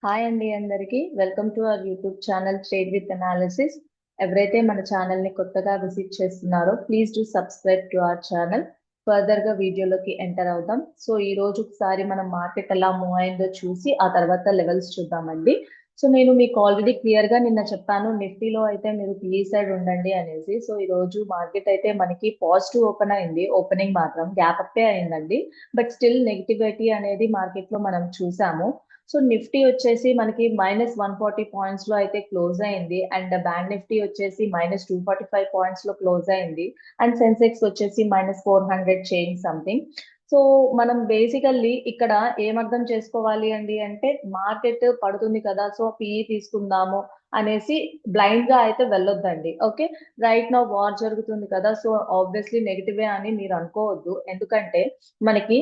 Hi అండి అందరికి welcome to our YouTube channel trade with analysis. ఎవరైతే మన ఛానల్ ని కొత్తగా విజిట్ చేస్తున్నారో please do subscribe to our channel. Further గా వీడియోలోకి ఎంటర్ అవుదాం. సో ఈ రోజు ఒకసారి మనం మార్కెట్ ఎలా మూవ్ అయిందో చూసి ఆ తర్వాత లెవెల్స్ చూద్దామండి. సో నేను మీకు ఆల్రెడీ క్లియర్ గా నిన్న చెప్పాను, నిఫ్టీలో అయితే మీరు పిఈ సైడ్ ఉండండి అనేసి. సో ఈ రోజు మార్కెట్ అయితే మనకి పాజిటివ్ ఓపెన్ అయింది, ఓపెనింగ్ మాత్రం గ్యాప్ అప్పే అయిందండి. బట్ స్టిల్ నెగిటివిటీ అనేది మార్కెట్ లో మనం చూసాము. సో నిఫ్టీ వచ్చేసి మనకి -140 పాయింట్స్ లో అయితే క్లోజ్ అయింది, అండ్ బ్యాంక్ నిఫ్టీ వచ్చేసి -245 పాయింట్స్ లో క్లోజ్ అయింది, అండ్ సెన్సెక్స్ వచ్చేసి -400 చేంజ్ సంథింగ్. సో మనం బేసికల్లీ ఇక్కడ ఏం అర్థం చేసుకోవాలి అండి అంటే, మార్కెట్ పడుతుంది కదా సో పిఈ తీసుకుందాము అనేసి బ్లైండ్ గా అయితే వెళ్ళొద్దండి. ఓకే, రైట్ నౌ వార్ జరుగుతుంది కదా, సో ఆబ్వియస్లీ నెగిటివే అని మీరు అనుకోవద్దు. ఎందుకంటే మనకి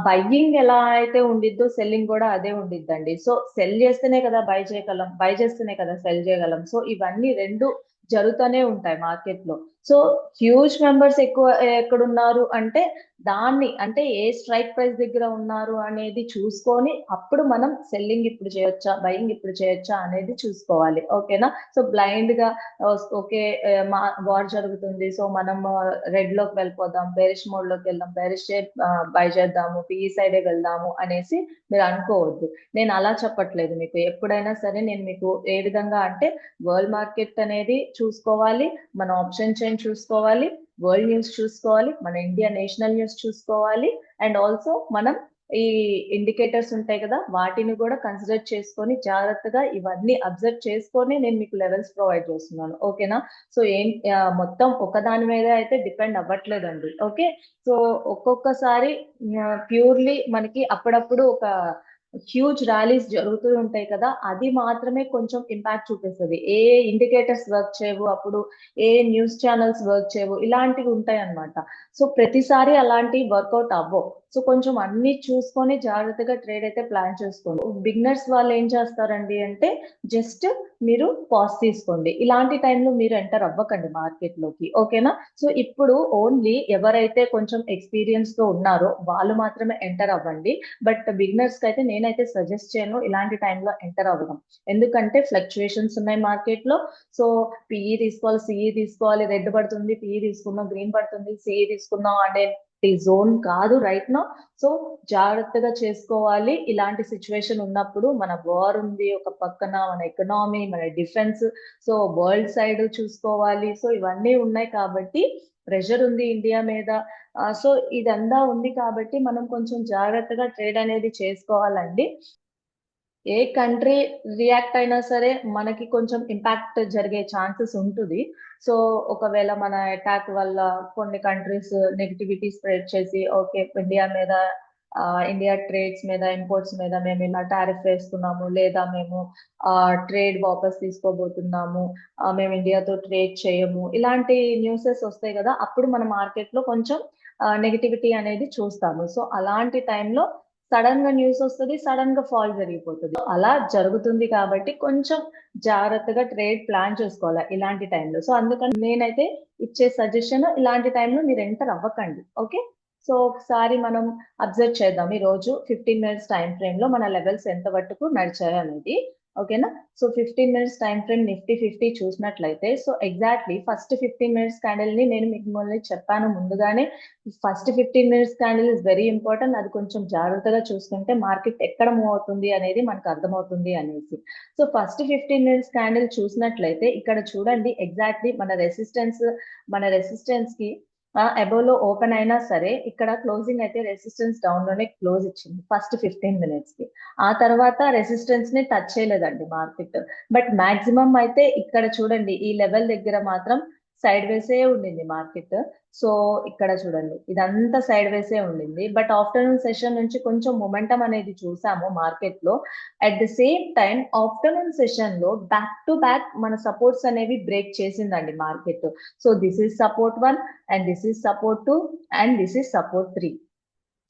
బయ్యింగ్ ఎలా అయితే ఉండిద్దో సెల్లింగ్ కూడా అదే ఉండిద్దండి. సో సెల్ చేస్తేనే కదా బై చేయగలం, బై చేస్తేనే కదా సెల్ చేయగలం. సో ఇవన్నీ రెండు జరుగుతూనే ఉంటాయి మార్కెట్ లో. సో హ్యూజ్ మెంబర్స్ ఎక్కువ ఎక్కడున్నారు అంటే, దాన్ని అంటే ఏ స్ట్రైక్ ప్రైస్ దగ్గర ఉన్నారు అనేది చూసుకొని అప్పుడు మనం సెల్లింగ్ ఇప్పుడు చేయొచ్చా, బయింగ్ ఇప్పుడు చేయొచ్చా అనేది చూసుకోవాలి. ఓకేనా? సో బ్లైండ్ గా ఓకే మా వార్ జరుగుతుంది సో మనం రెడ్ లోకి వెళ్ళిపోదాం, బేరిష్ మోడ్ లోకి వెళ్దాం, బేరిష్ బై చేద్దాము, పిఈ సైడే వెళ్దాము అనేసి మీరు అనుకోవద్దు. నేను అలా చెప్పట్లేదు మీకు. ఎప్పుడైనా సరే నేను మీకు ఏ విధంగా అంటే, వరల్డ్ మార్కెట్ అనేది చూసుకోవాలి, మన ఆప్షన్ చైన్ చూసుకోవాలి, వరల్డ్ న్యూస్ చూసుకోవాలి, మన ఇండియా నేషనల్ న్యూస్ చూసుకోవాలి, అండ్ ఆల్సో మనం ఈ ఇండికేటర్స్ ఉంటాయి కదా వాటిని కూడా కన్సిడర్ చేసుకొని జాగ్రత్తగా ఇవన్నీ అబ్జర్వ్ చేసుకొని నేను మీకు లెవెల్స్ ప్రొవైడ్ చేస్తున్నాను. ఓకేనా? సో మొత్తం ఒకదాని మీద అయితే డిపెండ్ అవ్వట్లేదండి. ఓకే, సో ఒక్కొక్కసారి ప్యూర్లీ మనకి అప్పుడప్పుడు ఒక హ్యూజ్ ర్యాలీస్ జరుగుతూ ఉంటాయి కదా, అది మాత్రమే కొంచెం ఇంపాక్ట్ చూపిస్తుంది. ఏ ఇండికేటర్స్ వర్క్ చేయవు అప్పుడు, ఏ న్యూస్ ఛానల్స్ వర్క్ చేయవు, ఇలాంటివి ఉంటాయి అన్నమాట. సో ప్రతిసారి అలాంటి వర్కౌట్ అవ్వవు. సో కొంచెం అన్ని చూసుకొని జాగ్రత్తగా ట్రేడ్ అయితే ప్లాన్ చేసుకోండి. బిగినర్స్ వాళ్ళు ఏం చేస్తారండి అంటే, జస్ట్ మీరు పాస్ తీసుకోండి. ఇలాంటి టైంలో మీరు ఎంటర్ అవ్వకండి మార్కెట్ లోకి. ఓకేనా? సో ఇప్పుడు ఓన్లీ ఎవరైతే కొంచెం ఎక్స్పీరియన్స్ తో ఉన్నారో వాళ్ళు మాత్రమే ఎంటర్ అవ్వండి. బట్ బిగినర్స్ కి అయితే నేనైతే సజెస్ట్ చేయను ఇలాంటి టైంలో ఎంటర్ అవ్వడం. ఎందుకంటే ఫ్లక్చుయేషన్స్ ఉన్నాయి మార్కెట్ లో. సో పిఈ తీసుకోవాలి, సిఈ తీసుకోవాలి, రెడ్ పడుతుంది పిఈ తీసుకుందాం, గ్రీన్ పడుతుంది సిఈ తీసుకుందాం అనే జోన్ కాదు రైట్ నో. సో జాగ్రత్తగా చేసుకోవాలి. ఇలాంటి సిచ్యువేషన్ ఉన్నప్పుడు మన వార్ ఉంది ఒక పక్కన, మన ఎకనామీ, మన డిఫెన్స్, సో వరల్డ్ సైడ్ చూసుకోవాలి. సో ఇవన్నీ ఉన్నాయి కాబట్టి ప్రెషర్ ఉంది ఇండియా మీద. సో ఇదంతా ఉంది కాబట్టి మనం కొంచెం జాగ్రత్తగా ట్రేడ్ అనేది చేసుకోవాలండి. ఏ కంట్రీ రియాక్ట్ అయినా సరే మనకి కొంచెం ఇంపాక్ట్ జరిగే ఛాన్సెస్ ఉంటుంది. సో ఒకవేళ మన అటాక్ వల్ల కొన్ని కంట్రీస్ నెగిటివిటీ స్ప్రెడ్ చేసి, ఓకే ఇండియా మీద, ఇండియా ట్రేడ్స్ మీద, ఇంపోర్ట్స్ మీద మేము ఇలా టారిఫ్ వేస్తున్నాము, లేదా మేము ట్రేడ్ వాపస్ తీసుకోబోతున్నాము, మేము ఇండియాతో ట్రేడ్ చేయము, ఇలాంటి న్యూసెస్ వస్తాయి కదా, అప్పుడు మన మార్కెట్ లో కొంచెం నెగిటివిటీ అనేది చూస్తాము. సో అలాంటి టైంలో సడన్ గా న్యూస్ వస్తుంది, సడన్ గా ఫాల్ జరిగిపోతుంది. అలా జరుగుతుంది కాబట్టి కొంచెం జాగ్రత్తగా ట్రేడ్ ప్లాన్ చేసుకోవాలి ఇలాంటి టైంలో. సో అందుకని నేనైతే ఇచ్చే సజెషన్, ఇలాంటి టైంలో మీరు ఎంటర్ అవ్వకండి. ఓకే, సో ఒకసారి మనం అబ్జర్వ్ చేద్దాం ఈ రోజు 15 మినిట్స్ టైం ఫ్రేమ్ లో మన లెవెల్స్ ఎంత మట్టుకు నడిచాయి అనేది. ఓకేనా? So 15 minutes time frame Nifty 50 చూసినట్లయితే, so exactly first 15 minutes candle ని నేను మిమ్మల్ని చెప్పాను ముందుగానే. First 15 minutes candle is very important. అది కొంచెం జాగ్రత్తగా చూసుకుంటే మార్కెట్ ఎక్కడ మూవ్ అవుతుంది అనేది మనకు అర్థమవుతుంది అనేసి. సో ఫస్ట్ 15 మినిట్స్ క్యాండిల్ చూసినట్లయితే ఇక్కడ చూడండి, ఎగ్జాక్ట్లీ మన రెసిస్టెన్స్ కి అబోవ్ లో ఓపెన్ అయినా సరే ఇక్కడ క్లోజింగ్ అయితే రెసిస్టెన్స్ డౌన్ లోనే క్లోజ్ ఇచ్చింది ఫస్ట్ 15 మినిట్స్ కి. ఆ తర్వాత రెసిస్టెన్స్ ని టచ్ చేయలేదండి మార్కెట్. బట్ మాక్సిమం అయితే ఇక్కడ చూడండి, ఈ లెవెల్ దగ్గర మాత్రం సైడ్ వేసే ఉండింది మార్కెట్. సో ఇక్కడ చూడండి, ఇదంతా సైడ్ వేసే ఉండింది. బట్ ఆఫ్టర్నూన్ సెషన్ నుంచి కొంచెం మొమెంటం అనేది చూసాము మార్కెట్ లో. At the same time afternoon session లో బ్యాక్ టు బ్యాక్ మన సపోర్ట్స్ అనేవి బ్రేక్ చేసిందండి market. So this is support 1, and this is support 2, and this is support 3.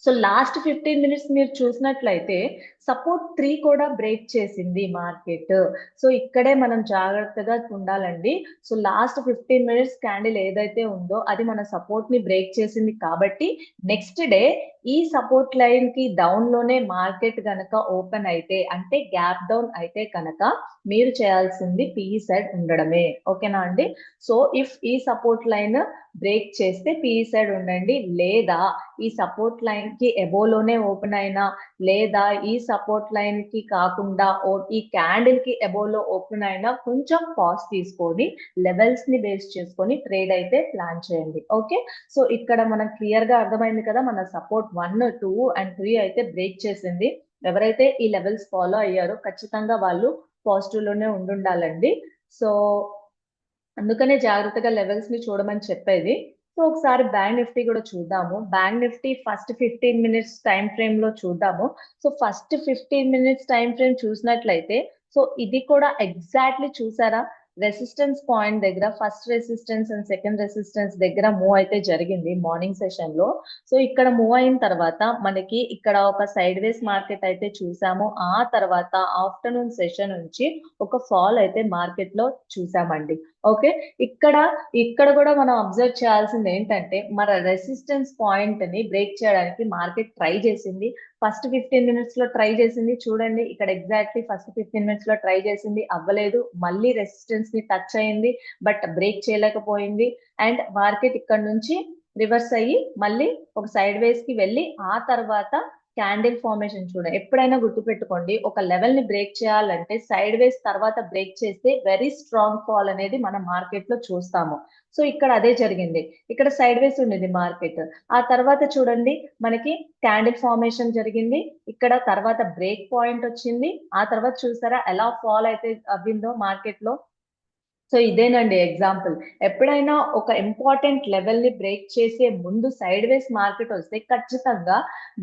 So last 15 minutes మీరు చూసినట్లయితే సపోర్ట్ 3 కూడా బ్రేక్ చేసింది మార్కెట్. సో ఇక్కడే మనం జాగ్రత్తగా ఉండాలండి. సో లాస్ట్ 15 మినిట్స్ క్యాండిల్ ఏదైతే ఉందో అది మన సపోర్ట్ ని బ్రేక్ చేసింది కాబట్టి నెక్స్ట్ డే ఈ సపోర్ట్ లైన్ కి డౌన్ లోనే మార్కెట్ గనక ఓపెన్ అయితే అంటే గ్యాప్ డౌన్ అయితే కనుక మీరు చేయాల్సింది పిఈ సైడ్ ఉండడమే. ఓకేనా అండి? సో ఇఫ్ ఈ సపోర్ట్ లైన్ బ్రేక్ చేస్తే పిఈ సైడ్ ఉండండి, లేదా ఈ సపోర్ట్ లైన్ కి ఎబోలోనే ఓపెన్ అయినా, లేదా ఈ సపోర్ట్ లైన్ కి కాకుండా ఈ క్యాండిల్ కి ఎబోలో ఓపెన్ అయినా కొంచెం పాజ్ తీసుకొని లెవెల్స్ ని బేస్ చేసుకొని ట్రేడ్ అయితే ప్లాన్ చేయండి. ఓకే, సో ఇక్కడ మనకు క్లియర్ గా అర్థమైంది కదా, మన సపోర్ట్ 1, 2 అండ్ 3 అయితే బ్రేక్ చేసింది. ఎవరైతే ఈ లెవెల్స్ ఫాలో అయ్యారో ఖచ్చితంగా వాళ్ళు పాజిటివ్ లోనే ఉండాలండి. సో అందుకనే జాగ్రత్తగా లెవెల్స్ ని చూడమని చెప్పేది. సో ఒకసారి బ్యాంక్ నిఫ్టీ కూడా చూద్దాము. Bank Nifty first 15 minutes time frame లో చూద్దాము. So first 15 minutes time frame చూసినట్లయితే సో ఇది కూడా ఎగ్జాక్ట్లీ చూసారా, రెసిస్టెన్స్ పాయింట్ దగ్గర first resistance and second resistance దగ్గర మూవ్ అయితే జరిగింది మార్నింగ్ సెషన్ లో. సో ఇక్కడ మూవ్ అయిన తర్వాత మనకి ఇక్కడ ఒక సైడ్ వేస్ మార్కెట్ అయితే చూసాము. ఆ తర్వాత ఆఫ్టర్నూన్ సెషన్ నుంచి ఒక ఫాల్ అయితే మార్కెట్ లో చూసామండి. ఓకే, ఇక్కడ కూడా మనం అబ్జర్వ్ చేయాల్సింది ఏంటంటే మన రెసిస్టెన్స్ పాయింట్ ని బ్రేక్ చేయడానికి మార్కెట్ ట్రై చేసింది. ఫస్ట్ 15 మినిట్స్ లో ట్రై చేసింది చూడండి, ఇక్కడ ఎగ్జాక్ట్లీ ఫస్ట్ 15 మినిట్స్ లో ట్రై చేసింది, అవ్వలేదు. మళ్ళీ రెసిస్టెన్స్ ని టచ్ అయింది బట్ బ్రేక్ చేయలేకపోయింది. అండ్ మార్కెట్ ఇక్కడ నుంచి రివర్స్ అయ్యి మళ్ళీ ఒక సైడ్ వేస్ కి వెళ్ళి ఆ తర్వాత క్యాండిల్ ఫార్మేషన్ చూడండి. ఎప్పుడైనా గుర్తుపెట్టుకోండి, ఒక లెవెల్ ని బ్రేక్ చేయాలంటే సైడ్ వేస్ తర్వాత బ్రేక్ చేస్తే వెరీ స్ట్రాంగ్ ఫాల్ అనేది మనం మార్కెట్ లో చూస్తాము. సో ఇక్కడ అదే జరిగింది, ఇక్కడ సైడ్ వేస్ ఉండేది మార్కెట్. ఆ తర్వాత చూడండి మనకి క్యాండిల్ ఫార్మేషన్ జరిగింది, ఇక్కడ తర్వాత బ్రేక్ పాయింట్ వచ్చింది, ఆ తర్వాత చూసారా ఎలా ఫాల్ అయితే అవ్విందో మార్కెట్ లో. సో ఇదేనండి ఎగ్జాంపుల్. ఎప్పుడైనా ఒక ఇంపార్టెంట్ లెవెల్ ని బ్రేక్ చేసే ముందు సైడ్ వేస్ మార్కెట్ వస్తే ఖచ్చితంగా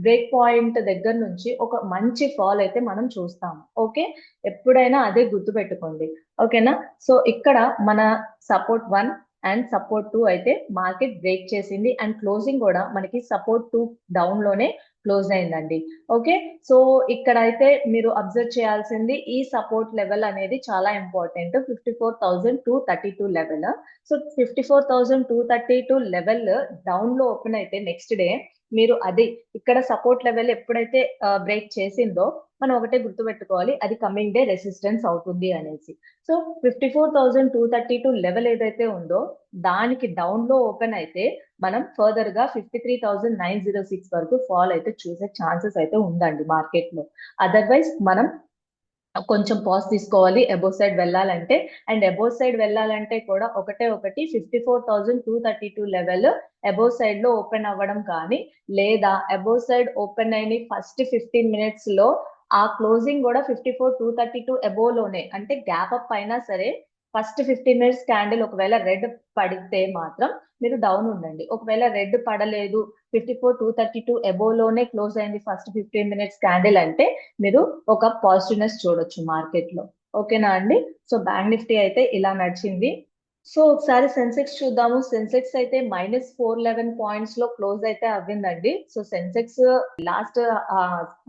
బ్రేక్ పాయింట్ దగ్గర నుంచి ఒక మంచి ఫాల్ అయితే మనం చూస్తాం. ఓకే, ఎప్పుడైనా అదే గుర్తుపెట్టుకోండి. ఓకేనా? సో ఇక్కడ మన సపోర్ట్ 1 అండ్ సపోర్ట్ 2 అయితే మార్కెట్ బ్రేక్ చేసింది అండ్ క్లోజింగ్ కూడా మనకి సపోర్ట్ 2 డౌన్ లోనే క్లోజ్ అయిందండి. ఓకే, సో ఇక్కడ అయితే మీరు అబ్జర్వ్ చేయాల్సింది ఈ సపోర్ట్ లెవెల్ అనేది చాలా important, 54,232 level. So 54,232 level down లో ఓపెన్ అయితే నెక్స్ట్ డే మీరు అది ఇక్కడ సపోర్ట్ లెవెల్ ఎప్పుడైతే బ్రేక్ చేసిందో మనం ఒకటే గుర్తుపెట్టుకోవాలి, అది కమింగ్ డే రెసిస్టెన్స్ అవుతుంది అనేసి. సో 54,232 లెవెల్ ఏదైతే ఉందో దానికి డౌన్ లో ఓపెన్ అయితే మనం ఫర్దర్ గా 53,906 వరకు ఫాల్ అయితే చూసే ఛాన్సెస్ అయితే ఉందండి మార్కెట్ లో. అదర్వైజ్ మనం కొంచెం పాజ్ తీసుకోవాలి అబోవ్ సైడ్ వెళ్ళాలంటే. అండ్ అబోవ్ సైడ్ వెళ్ళాలంటే కూడా ఒకటి 54,232 లెవెల్ అబోవ్ సైడ్ లో ఓపెన్ అవ్వడం కానీ, లేదా అబోవ్ సైడ్ ఓపెన్ అయిన ఫస్ట్ 15 మినిట్స్ లో ఆ క్లోజింగ్ కూడా 54,232 అబోవ్ లోనే, అంటే గ్యాప్ అప్ అయినా సరే ఫస్ట్ 15 మినిట్స్ క్యాండిల్ ఒకవేళ రెడ్ పడితే మాత్రం మీరు డౌన్ ఉండండి. ఒకవేళ రెడ్ పడలేదు 54,232 అబోవ్ లోనే క్లోజ్ అయింది ఫస్ట్ 15 మినిట్స్ క్యాండిల్ అంటే మీరు ఒక పాజిటివ్నెస్ చూడొచ్చు మార్కెట్ లో. ఓకేనా అండి? సో బ్యాంక్ నిఫ్టీ అయితే ఇలా నడిచింది. సో ఒకసారి సెన్సెక్స్ చూద్దాము. సెన్సెక్స్ అయితే -411 పాయింట్స్ లో క్లోజ్ అయితే అవ్విందండి. So Sensex last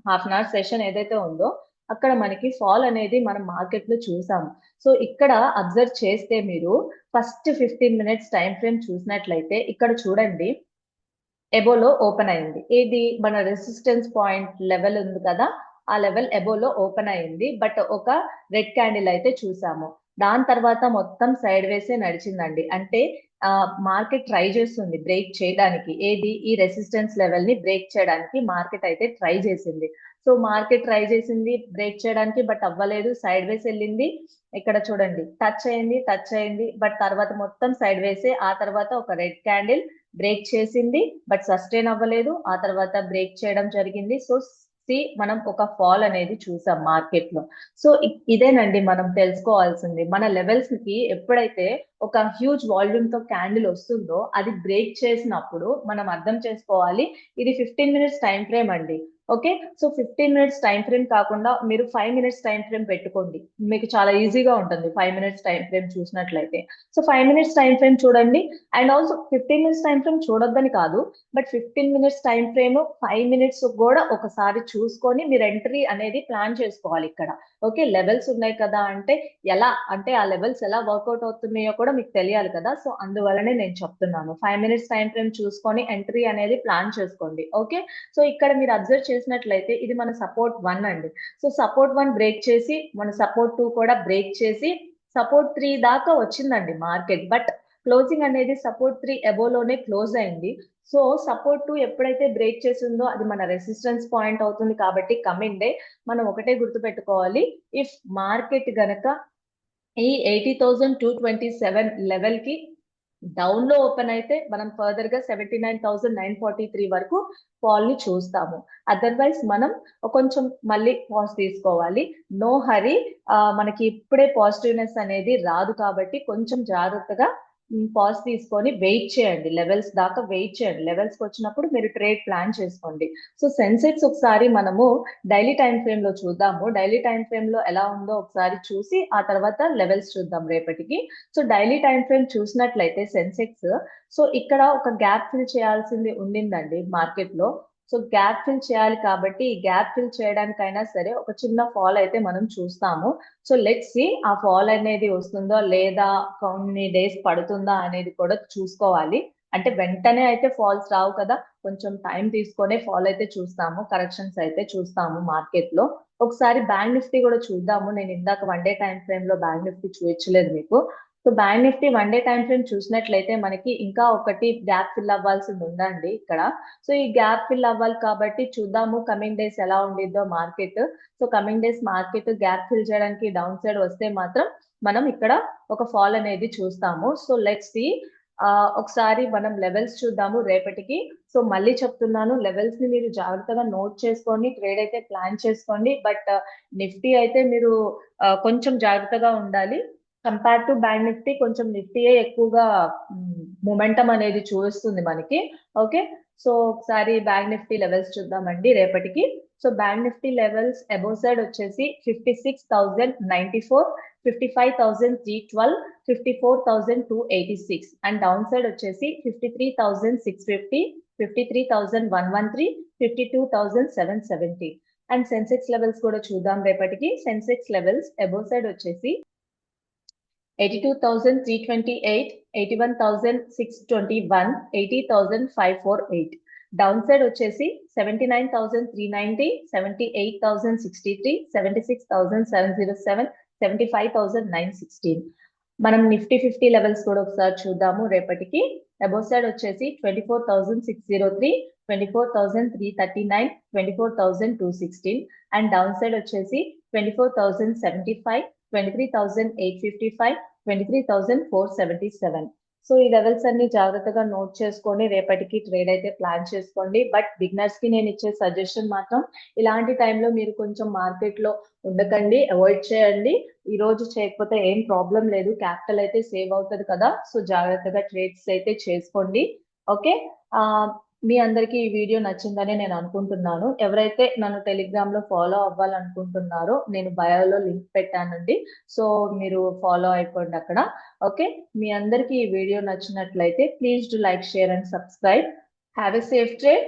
half an hour session ఏదైతే ఉందో అక్కడ మనకి ఫాల్ అనేది మనం మార్కెట్ లో చూసాము. సో ఇక్కడ అబ్జర్వ్ చేస్తే మీరు ఫస్ట్ 15 మినిట్స్ టైం ఫ్రేమ్ చూసినట్లయితే ఇక్కడ చూడండి ఎబోలో ఓపెన్ అయింది. ఇది మన రెసిస్టెన్స్ పాయింట్ లెవెల్ ఉంది కదా, ఆ లెవెల్ ఎబోలో ఓపెన్ అయింది. బట్ ఒక రెడ్ క్యాండిల్ అయితే చూసాము. దాని తర్వాత మొత్తం సైడ్ వేసే నడిచిందండి. అంటే మార్కెట్ ట్రై చేస్తుంది బ్రేక్ చేయడానికి, ఏది ఈ రెసిస్టెన్స్ లెవెల్ ని బ్రేక్ చేయడానికి మార్కెట్ అయితే ట్రై చేసింది. సో మార్కెట్ ట్రై చేసింది బ్రేక్ చేయడానికి బట్ అవ్వలేదు, సైడ్ వేస్ వెళ్ళింది. ఇక్కడ చూడండి టచ్ అయింది బట్ తర్వాత మొత్తం సైడ్ వేసే. ఆ తర్వాత ఒక రెడ్ క్యాండిల్ బ్రేక్ చేసింది బట్ సస్టైన్ అవ్వలేదు, ఆ తర్వాత బ్రేక్ చేయడం జరిగింది. సో మనం ఒక ఫాల్ అనేది చూసాం మార్కెట్ లో. సో ఇదేనండి మనం తెలుసుకోవాల్సింది. మన లెవెల్స్ కి ఎప్పుడైతే ఒక హ్యూజ్ వాల్యూమ్ తో క్యాండిల్ వస్తుందో అది బ్రేక్ చేసినప్పుడు మనం అర్థం చేసుకోవాలి ఇది 15 మినిట్స్ టైం ఫ్రేమ్ అండి. Okay. So 15 minutes time frame కాకుండా మీరు 5 మినిట్స్ టైమ్ ఫ్రేమ్ పెట్టుకోండి. మీకు చాలా ఈజీగా ఉంటుంది 5 మినిట్స్ టైమ్ ఫ్రేమ్ చూసినట్లయితే. సో 5 మినిట్స్ టైమ్ ఫ్రేమ్ చూడండి. And also 15 minutes time frame చూడొద్దని కాదు. But 15 minutes time frame 5 minutes కూడా ఒకసారి చూసుకొని మీరు ఎంట్రీ అనేది ప్లాన్ చేసుకోవాలి ఇక్కడ. ఓకే. లెవెల్స్ ఉన్నాయి కదా అంటే ఎలా అంటే ఆ లెవెల్స్ ఎలా వర్కౌట్ అవుతున్నాయో కూడా మీకు తెలియాలి కదా. సో అందువల్లనే నేను చెప్తున్నాను. 5 మినిట్స్ టైమ్ ఫ్రేమ్ చూసుకొని ఎంట్రీ అనేది ప్లాన్ చేసుకోండి. ఓకే. సో ఇక్కడ మీరు అబ్జర్వ్ చేసినట్లయితే ఇది మన సపోర్ట్ 1 అండి. సో సపోర్ట్ 1 బ్రేక్ చేసి మన సపోర్ట్ 2 కూడా బ్రేక్ చేసి సపోర్ట్ 3 దాకా వచ్చిందండి మార్కెట్. బట్ క్లోజింగ్ అనేది సపోర్ట్ 3 అబోలోనే క్లోజ్ అయింది. సో సపోర్ట్ 2 ఎప్పుడైతే బ్రేక్ చేసిందో అది మన రెసిస్టెన్స్ పాయింట్ అవుతుంది కాబట్టి కమింగ్ డే మనం ఒకటే గుర్తుపెట్టుకోవాలి. ఇఫ్ మార్కెట్ గనక ఈ 80,227 లెవెల్ కి డౌన్ లో ఓపెన్ అయితే మనం ఫర్దర్ గా 79,943 వరకు ఫాల్ ని చూస్తాము. అదర్వైజ్ మనం కొంచెం మళ్ళీ పాజ్ తీసుకోవాలి. No hurry. మనకి ఇప్పుడే పాజిటివ్నెస్ అనేది రాదు కాబట్టి కొంచెం జాగ్రత్తగా పాజ్ తీసుకొని వెయిట్ చేయండి. లెవెల్స్ దాకా వెయిట్ చేయండి. లెవెల్స్ కి వచ్చినప్పుడు మీరు ట్రేడ్ ప్లాన్ చేసుకోండి. సో సెన్సెక్స్ ఒకసారి మనము డైలీ టైం ఫ్రేమ్ లో చూద్దాము. డైలీ టైం ఫ్రేమ్ లో ఎలా ఉందో ఒకసారి చూసి ఆ తర్వాత లెవెల్స్ చూద్దాం రేపటికి. సో డైలీ టైం ఫ్రేమ్ చూసినట్లయితే సెన్సెక్స్ సో ఇక్కడ ఒక గ్యాప్ ఫిల్ చేయాల్సింది ఉండిందండి మార్కెట్ లో. సో గ్యాప్ ఫిల్ చేయాలి కాబట్టి ఈ గ్యాప్ ఫిల్ చేయడానికైనా సరే ఒక చిన్న ఫాల్ అయితే మనం చూస్తాము. సో లెట్స్ సి ఆ ఫాల్ అనేది వస్తుందో లేదా కొన్ని డేస్ పడుతుందా అనేది కూడా చూసుకోవాలి. అంటే వెంటనే అయితే ఫాల్స్ రావు కదా. కొంచెం టైం తీసుకొనే ఫాల్ అయితే చూస్తాము. కరెక్షన్స్ అయితే చూస్తాము మార్కెట్ లో. ఒకసారి బ్యాంక్ నిఫ్టీ కూడా చూద్దాము. నేను ఇందాక 1 డే టైం ఫ్రేమ్ లో బ్యాంక్ నిఫ్టీ చూపించలేదు మీకు. So bank Nifty 1 day time frame చూసినట్లయితే మనకి ఇంకా ఒకటి గ్యాప్ ఫిల్ అవ్వాల్సింది ఉందండి ఇక్కడ. సో ఈ గ్యాప్ ఫిల్ అవ్వాలి కాబట్టి చూద్దాము కమింగ్ డేస్ ఎలా ఉండిద్దో market. So coming days market gap fill చేయడానికి డౌన్ సైడ్ వస్తే మాత్రం మనం ఇక్కడ ఒక ఫాల్ అనేది చూస్తాము. So let's see. ఒకసారి మనం లెవెల్స్ చూద్దాము రేపటికి. సో మళ్ళీ చెప్తున్నాను లెవెల్స్ ని మీరు జాగ్రత్తగా నోట్ చేసుకొని ట్రేడ్ అయితే ప్లాన్ చేసుకోండి. బట్ నిఫ్టీ అయితే మీరు కొంచెం జాగ్రత్తగా ఉండాలి. కంపేర్ టు బ్యాంక్ నిఫ్టీ కొంచెం నిఫ్టీయే ఎక్కువగా మొమెంటం అనేది చూపిస్తుంది మనకి. ఓకే. సో ఒకసారి బ్యాంక్ నిఫ్టీ లెవెల్స్ చూద్దామండి రేపటికి. So bank Nifty levels above side వచ్చేసి 56,094, 55,312, 54,286 అండ్ డౌన్ సైడ్ వచ్చేసి 53,650, 53,113, 52,770 అండ్ సెన్సెక్స్ లెవెల్స్ కూడా చూద్దాం రేపటికి. సెన్సెక్స్ లెవెల్స్ అబోవ్ సైడ్ వచ్చేసి 82,328, 81,621, 80,548 డౌన్ సైడ్ వచ్చేసి 79,390, 78,063, 76,707, 75,916. మనం నిఫ్టీ 50 లెవెల్స్ కూడా ఒకసారి చూద్దాము రేపటికి. అబోవ్ సైడ్ వచ్చేసి 24,603, 24,339, 24,216 అండ్ డౌన్ సైడ్ వచ్చేసి 24,075, 23,855, 23,477. సో ఈ లెవెల్స్ అన్ని జాగ్రత్తగా నోట్ చేసుకొని రేపటికి ట్రేడ్ అయితే ప్లాన్ చేసుకోండి. బట్ బిగినర్స్ కి నేను ఇచ్చే సజెషన్ మాత్రం ఇలాంటి టైంలో మీరు కొంచెం మార్కెట్ లో ఉండకండి, అవాయిడ్ చేయండి. ఈ రోజు చేయకపోతే ఏం ప్రాబ్లం లేదు, క్యాపిటల్ అయితే సేవ్ అవుతుంది కదా. సో జాగ్రత్తగా ట్రేడ్స్ అయితే చేసుకోండి. ఓకే. మీ అందరికీ ఈ వీడియో నచ్చిందని నేను అనుకుంటున్నాను. ఎవరైతే నన్ను టెలిగ్రామ్ లో ఫాలో అవ్వాలనుకుంటున్నారో నేను బయోలో లింక్ పెట్టానండి. సో మీరు ఫాలో అయిపోండి అక్కడ. ఓకే. మీ అందరికీ ఈ వీడియో నచ్చినట్లయితే please do like, share and subscribe. Have a safe trade.